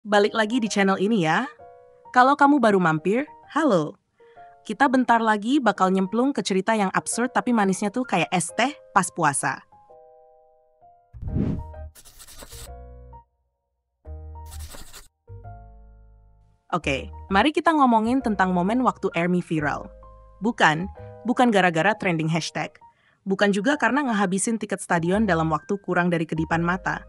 Balik lagi di channel ini ya. Kalau kamu baru mampir, halo. Kita bentar lagi bakal nyemplung ke cerita yang absurd tapi manisnya tuh kayak es teh pas puasa. Oke, mari kita ngomongin tentang momen waktu ARMY viral. Bukan gara-gara trending hashtag. Bukan juga karena ngehabisin tiket stadion dalam waktu kurang dari kedipan mata.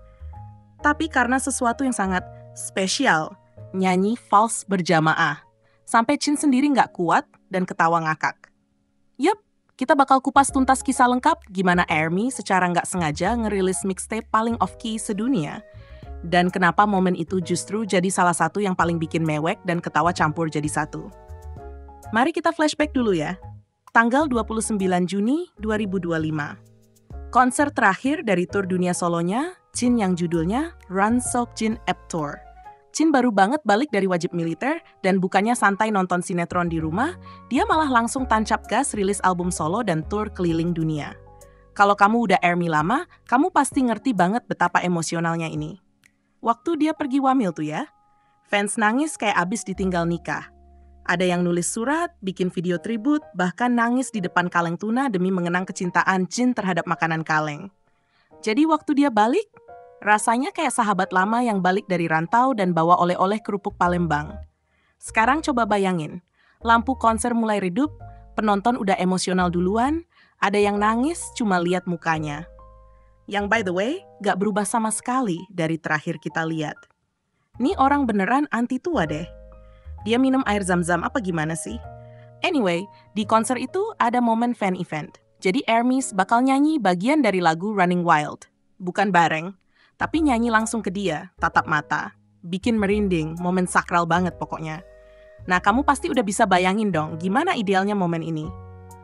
Tapi karena sesuatu yang sangat spesial, nyanyi false berjamaah. Sampai Chin sendiri nggak kuat dan ketawa ngakak. Yup, kita bakal kupas tuntas kisah lengkap gimana ARMY secara nggak sengaja ngerilis mixtape paling off-key sedunia. Dan kenapa momen itu justru jadi salah satu yang paling bikin mewek dan ketawa campur jadi satu. Mari kita flashback dulu ya. Tanggal 29 Juni 2025. Konser terakhir dari tur dunia solonya, Chin yang judulnya Run Sok Jin Ep Tour. Chin baru banget balik dari wajib militer dan bukannya santai nonton sinetron di rumah, dia malah langsung tancap gas rilis album solo dan tur keliling dunia. Kalau kamu udah ARMY lama, kamu pasti ngerti banget betapa emosionalnya ini. Waktu dia pergi wamil tuh ya, fans nangis kayak abis ditinggal nikah. Ada yang nulis surat, bikin video tribut, bahkan nangis di depan kaleng tuna demi mengenang kecintaan Chin terhadap makanan kaleng. Jadi waktu dia balik, rasanya kayak sahabat lama yang balik dari rantau dan bawa oleh-oleh kerupuk Palembang. Sekarang coba bayangin, lampu konser mulai redup, penonton udah emosional duluan, ada yang nangis cuma lihat mukanya. Yang by the way, gak berubah sama sekali dari terakhir kita lihat. Nih orang beneran anti tua deh. Dia minum air zam-zam apa gimana sih? Anyway, di konser itu ada momen fan event. Jadi ARMY bakal nyanyi bagian dari lagu Running Wild. Bukan bareng, tapi nyanyi langsung ke dia, tatap mata. Bikin merinding, momen sakral banget pokoknya. Nah, kamu pasti udah bisa bayangin dong gimana idealnya momen ini.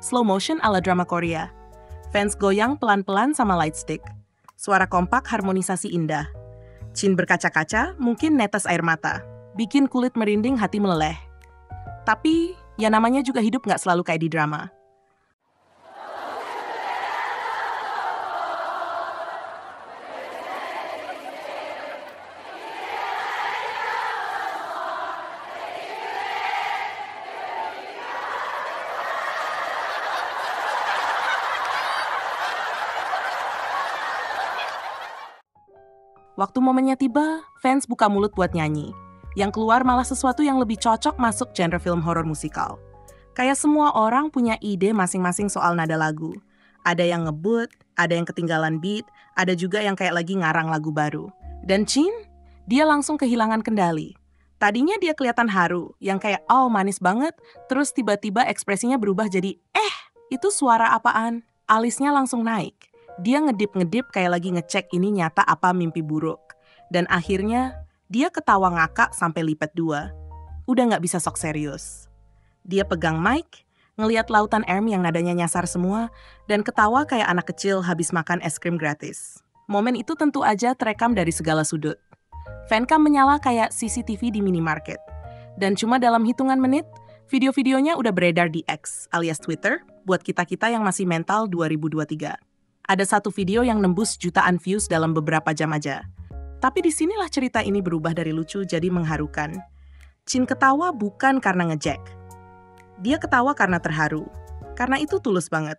Slow motion ala drama Korea. Fans goyang pelan-pelan sama lightstick. Suara kompak harmonisasi indah. Chin berkaca-kaca, mungkin netes air mata. Bikin kulit merinding, hati meleleh. Tapi, ya namanya juga hidup nggak selalu kayak di drama. Waktu momennya tiba, fans buka mulut buat nyanyi. Yang keluar malah sesuatu yang lebih cocok masuk genre film horor musikal. Kayak semua orang punya ide masing-masing soal nada lagu. Ada yang ngebut, ada yang ketinggalan beat, ada juga yang kayak lagi ngarang lagu baru. Dan Chin, dia langsung kehilangan kendali. Tadinya dia kelihatan haru, yang kayak oh manis banget, terus tiba-tiba ekspresinya berubah jadi itu suara apaan? Alisnya langsung naik. Dia ngedip-ngedip kayak lagi ngecek ini nyata apa mimpi buruk. Dan akhirnya, dia ketawa ngakak sampai lipat dua. Udah nggak bisa sok serius. Dia pegang mic, ngeliat lautan ARMY yang nadanya nyasar semua, dan ketawa kayak anak kecil habis makan es krim gratis. Momen itu tentu aja terekam dari segala sudut. Fancam menyala kayak CCTV di minimarket. Dan cuma dalam hitungan menit, video-videonya udah beredar di X alias Twitter buat kita-kita yang masih mental 2023. Ada satu video yang nembus jutaan views dalam beberapa jam aja. Tapi disinilah cerita ini berubah dari lucu jadi mengharukan. Chin ketawa bukan karena ngejek. Dia ketawa karena terharu. Karena itu tulus banget.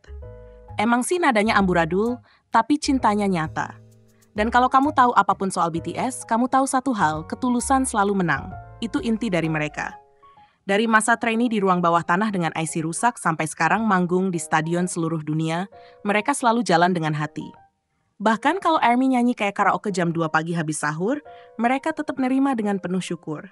Emang sih nadanya amburadul, tapi cintanya nyata. Dan kalau kamu tahu apapun soal BTS, kamu tahu satu hal, ketulusan selalu menang. Itu inti dari mereka. Dari masa trainee di ruang bawah tanah dengan IC rusak sampai sekarang manggung di stadion seluruh dunia, mereka selalu jalan dengan hati. Bahkan kalau ARMY nyanyi kayak karaoke jam 2 pagi habis sahur, mereka tetap nerima dengan penuh syukur.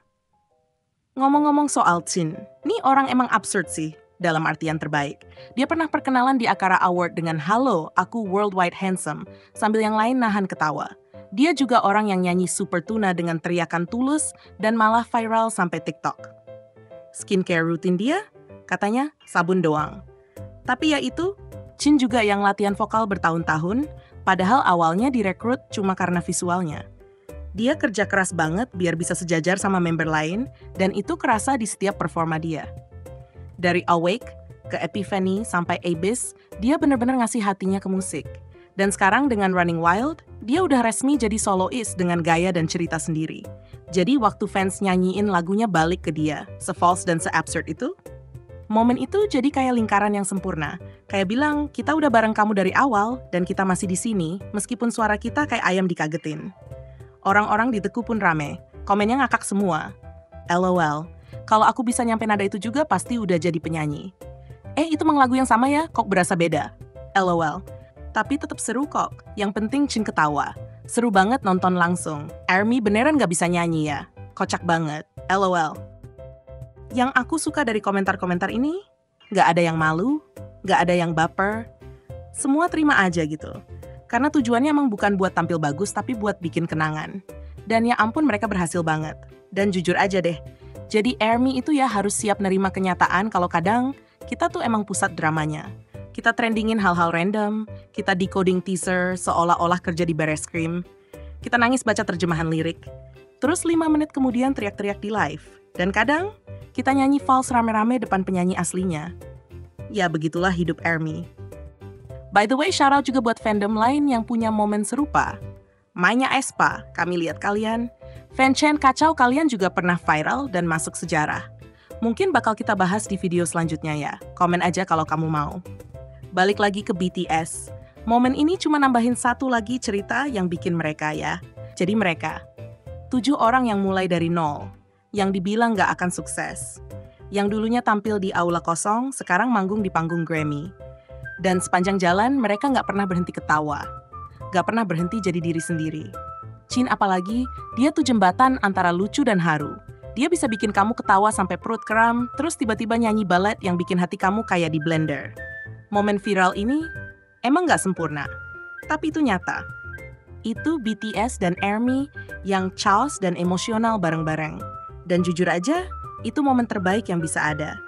Ngomong-ngomong soal Chin, nih orang emang absurd sih, dalam artian terbaik. Dia pernah perkenalan di Akara Award dengan "Halo, aku worldwide handsome", sambil yang lain nahan ketawa. Dia juga orang yang nyanyi Super Tuna dengan teriakan tulus dan malah viral sampai TikTok. Skincare rutin dia, katanya sabun doang. Tapi ya itu, Chin juga yang latihan vokal bertahun-tahun, padahal awalnya direkrut cuma karena visualnya. Dia kerja keras banget biar bisa sejajar sama member lain, dan itu kerasa di setiap performa dia. Dari Awake ke Epiphany sampai Abyss, dia bener-bener ngasih hatinya ke musik. Dan sekarang dengan Running Wild, Dia udah resmi jadi soloist dengan gaya dan cerita sendiri. Jadi waktu fans nyanyiin lagunya balik ke dia, se-false dan se-absurd itu, momen itu jadi kayak lingkaran yang sempurna. Kayak bilang, kita udah bareng kamu dari awal, dan kita masih di sini, meskipun suara kita kayak ayam dikagetin. Orang-orang di Teku pun rame, komennya ngakak semua. LOL, kalau aku bisa nyampe nada itu juga pasti udah jadi penyanyi. Itu emang lagu yang sama ya, kok berasa beda? LOL. Tapi tetap seru kok, yang penting Chin ketawa. Seru banget nonton langsung. ARMY beneran gak bisa nyanyi ya? Kocak banget, LOL. Yang aku suka dari komentar-komentar ini, gak ada yang malu, gak ada yang baper, semua terima aja gitu. Karena tujuannya emang bukan buat tampil bagus, tapi buat bikin kenangan. Dan ya ampun mereka berhasil banget. Dan jujur aja deh, jadi ARMY itu ya harus siap nerima kenyataan kalau kadang kita tuh emang pusat dramanya. Kita trendingin hal-hal random, kita decoding teaser seolah-olah kerja di Bareskrim, kita nangis baca terjemahan lirik, terus 5 menit kemudian teriak-teriak di live. Dan kadang, kita nyanyi false rame-rame depan penyanyi aslinya. Ya begitulah hidup ARMY. By the way, shout out juga buat fandom lain yang punya momen serupa. Maya Espa, kami lihat kalian. Fanchan kacau kalian juga pernah viral dan masuk sejarah. Mungkin bakal kita bahas di video selanjutnya ya. Komen aja kalau kamu mau. Balik lagi ke BTS. Momen ini cuma nambahin satu lagi cerita yang bikin mereka ya. Jadi mereka, 7 orang yang mulai dari nol, yang dibilang gak akan sukses. Yang dulunya tampil di aula kosong, sekarang manggung di panggung Grammy. Dan sepanjang jalan mereka gak pernah berhenti ketawa. Gak pernah berhenti jadi diri sendiri. Chin apalagi, dia tuh jembatan antara lucu dan haru. Dia bisa bikin kamu ketawa sampai perut kram, terus tiba-tiba nyanyi balad yang bikin hati kamu kayak di blender. Momen viral ini emang gak sempurna, tapi itu nyata. Itu BTS dan ARMY yang chaos dan emosional bareng-bareng. Dan jujur aja, itu momen terbaik yang bisa ada.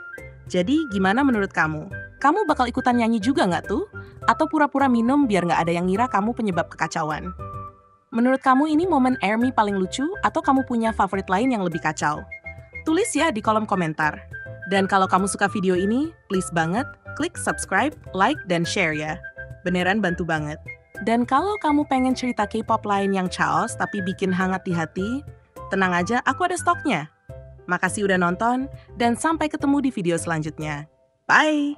Jadi gimana menurut kamu? Kamu bakal ikutan nyanyi juga nggak tuh? Atau pura-pura minum biar nggak ada yang ngira kamu penyebab kekacauan? Menurut kamu ini momen ARMY paling lucu atau kamu punya favorit lain yang lebih kacau? Tulis ya di kolom komentar. Dan kalau kamu suka video ini, please banget, klik subscribe, like, dan share ya. Beneran bantu banget. Dan kalau kamu pengen cerita K-pop lain yang chaos tapi bikin hangat di hati, tenang aja, aku ada stoknya. Makasih udah nonton, dan sampai ketemu di video selanjutnya. Bye!